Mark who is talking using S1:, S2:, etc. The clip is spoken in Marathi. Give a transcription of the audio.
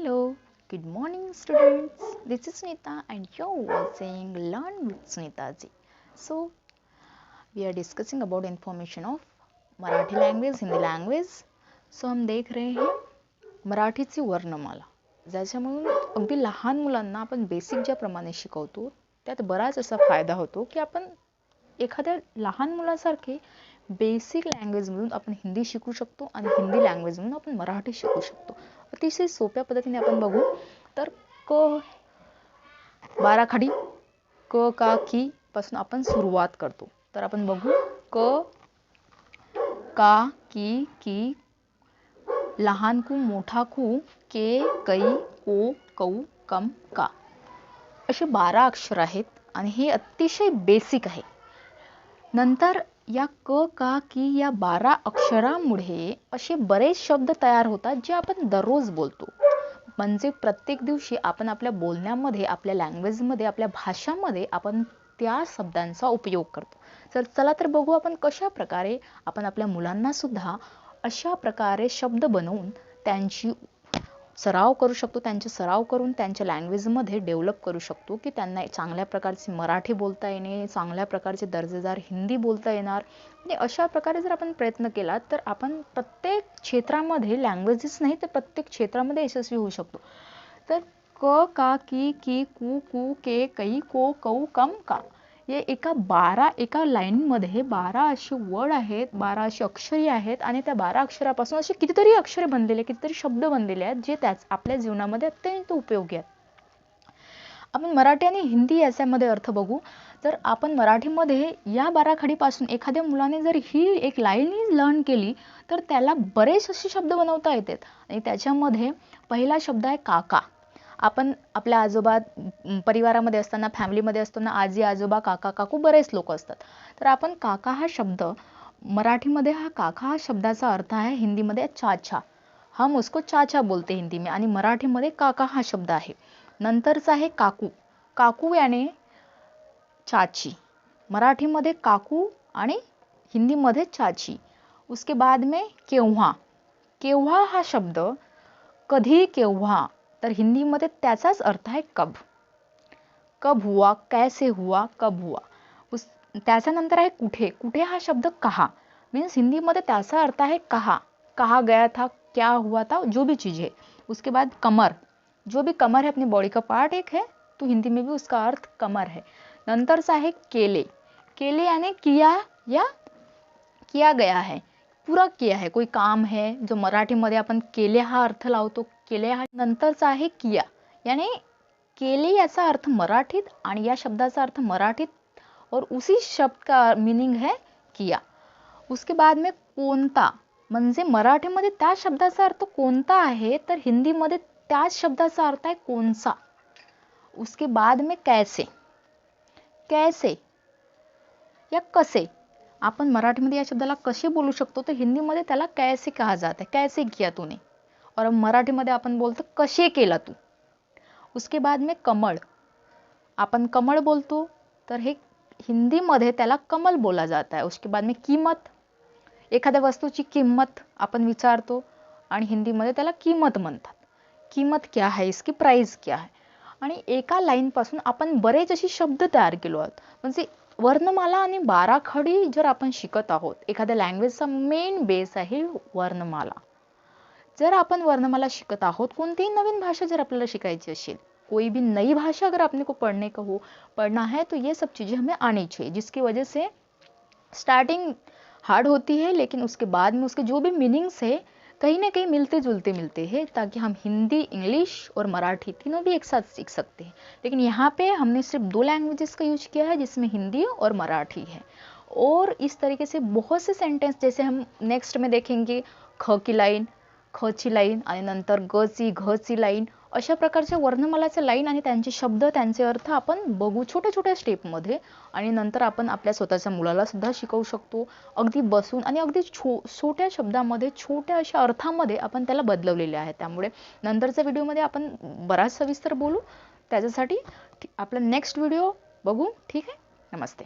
S1: Hello, good morning students. This is Sunita and you're watching Learn with Sunita ji. So, we are discussing about information of Marathi language, Hindi language. So, हम देख रहे हैं मराठीची वर्णमाला, ज्याच्यामुळे अगदी लहान मुलांना आपण बेसिक ज्याप्रमाणे शिकवतो त्यात बराच असा फायदा होतो की आपण एखाद्या लहान मुलासारखे बेसिक लँग्वेजमधून आपण हिंदी शिकू शकतो आणि हिंदी लँग्वेजमधून आपण मराठी शिकू शकतो. अतिशय सोप्या पद्धतीने आपण बघू तर क बाराखडी क का की पासून आपण सुरुवात करतो. तर आपण बघू क का की लहान कू मोठा कू के कै को कौ कम का असे 12 अक्षर आहेत आणि हे अतिशय बेसिक आहे. नंतर या क का की या 12 अक्षरामुळे असे बरेच शब्द तयार होतात जे आपण दररोज बोलतो. म्हणजे प्रत्येक दिवशी आपण आपल्या बोलण्यामध्ये, आपल्या लँग्वेजमध्ये, आपल्या भाषामध्ये आपण त्या शब्दांचा उपयोग करतो. तर चला तर बघू आपण कशा प्रकारे आपण आपल्या मुलांना सुद्धा अशा प्रकारे शब्द बनवून त्यांची सराव करू शकतो, त्यांचे सराव करून त्यांच्या लँग्वेजमध्ये डेव्हलप करू शकतो की त्यांना चांगल्या प्रकारची मराठी बोलता येणे, चांगल्या प्रकारचे दर्जेदार हिंदी बोलता येणार. म्हणजे अशा प्रकारे जर आपण प्रयत्न केला तर आपण प्रत्येक क्षेत्रामध्ये लँग्वेजेस नाही तर प्रत्येक क्षेत्रामध्ये यशस्वी होऊ शकतो. तर क का की कू कू के कै को कौ कम का हे एका लाईनमध्ये 12 असे वर्ड आहेत, 12 अशी अक्षरे आहेत आणि त्या 12 अक्षरापासून असे कितीतरी अक्षरे बनलेले, कितीतरी शब्द बनलेले आहेत जे त्याच आपल्या जीवनामध्ये अत्यंत उपयोगी आहेत. आपण मराठी आणि हिंदी याच्यामध्ये अर्थ बघू. तर आपण मराठीमध्ये या बाराखडीपासून एखाद्या मुलाने जर ही एक लाईन लर्न केली तर त्याला बरेच असे शब्द बनवता येतात. आणि त्याच्यामध्ये पहिला शब्द आहे काका. आपण आपल्या आजोबा परिवारामध्ये असताना, फॅमिलीमध्ये असताना आजी आजोबा काका काकू बरेच लोक असतात. तर आपण काका हा शब्द मराठीमध्ये हा काका हा शब्दाचा अर्थ आहे हिंदीमध्ये चाचा. हम उसको चाचा बोलते हिंदी में आणि मराठीमध्ये काका हा शब्द आहे. नंतरचा आहे काकू. काकू याने चाची. मराठीमध्ये काकू आणि हिंदीमध्ये चाची. उसके बाद में केव्हा. केव्हा हा शब्द कधी केव्हा तर हिंदीमध्ये त्याचाच अर्थ आहे कब. कब हुआ, कैसे हुआ, कब हुआ. त्याच्यानंतर आहे कुठे. कुठे हा शब्द कहा. मीन्स हिंदीमध्ये त्याचा अर्थ आहे कहा. कहा गया था, क्या हुआ था, जो भी चीज़ है. उसके बाद कमर. जो भी कमर है अपनी बॉडी का पार्ट एक है तो हिंदी में भी उसका अर्थ कमर है. नंतरचा आहे केले. केले यानी किया या किया गया है, पूरा किया है, कोई काम है जो मराठीमध्ये आपण केले हा अर्थ लावतो. केले हा. नंतरचा आहे किया यानी केले याचा अर्थ मराठीत आणि या शब्दाचा अर्थ मराठीत और उसी शब्द का मीनिंग है किया. उसके बाद में कोणता म्हणजे मराठीमध्ये त्या शब्दाचा अर्थ कोणता आहे तर हिंदीमध्ये त्याच शब्दाचा अर्थ आहे कोणचा. उसके बाद में कैसे. कैसे या कसे. आपण मराठीमध्ये या शब्दाला कसे बोलू शकतो तर हिंदीमध्ये त्याला कैसे कहा जाता है. कैसे किया तूने. और मराठीमध्ये आपण बोलतो कसे केला तू. उसके बाद में कमळ. आपण कमळ बोलतो तर हे हिंदीमध्ये त्याला कमल बोला जाता है. उसके बाद में कीमत. एखाद्या वस्तूची किंमत आपण विचारतो आणि हिंदीमध्ये त्याला कीमत म्हणतात. कीमत क्या है, इसकी प्राइस क्या है. आणि एका लाईन पासून आपण बरेच असे शब्द तयार केलो आहोत. म्हणजे वर्णमाला आणि बाराखडी जर आपण शिकत आहोत, एखाद्या लँग्वेजचा मेन बेस आहे वर्णमाला. जर आपण वर्णमाला शिकत आहोत, कोणतीही नवीन भाषा जर आपल्याला शिकायची असेल, कोई भी नई भाषा अगर अपने को पढ़ना है तो ये सब चीज़ें हमें आनी चाहिए, जिसकी वजह से स्टार्टिंग हार्ड होती है लेकिन उसके बाद में उसके जो भी मीनिंग्स है कहीं ना कहीं मिलते जुलते हैं, ताकि हम हिंदी, इंग्लिश और मराठी तीनों भी एक साथ सीख सकते हैं. लेकिन यहाँ पे हमने सिर्फ 2 लैंग्वेजेस का यूज किया है जिसमें हिंदी और मराठी है. और इस तरीके से बहुत से सेंटेंस जैसे हम नेक्स्ट में देखेंगे ख की लाईन, ख ची लाईन आणि नंतर ग ची घ ची लाईन, अशा प्रकारच्या वर्णमालाच्या लाईन आणि त्यांचे शब्द, त्यांचे अर्थ आपण बघू छोट्या छोट्या स्टेपमध्ये. आणि नंतर आपण आपल्या स्वतःच्या मुलाला सुद्धा शिकवू शकतो अगदी बसून आणि अगदी छोट्या शब्दामध्ये, छोट्या अशा अर्थामध्ये आपण त्याला बदलवलेले आहे. त्यामुळे नंतरच्या व्हिडिओमध्ये आपण बराच सविस्तर बोलू. त्याच्यासाठी आपला नेक्स्ट व्हिडिओ बघू. ठीक आहे. नमस्ते.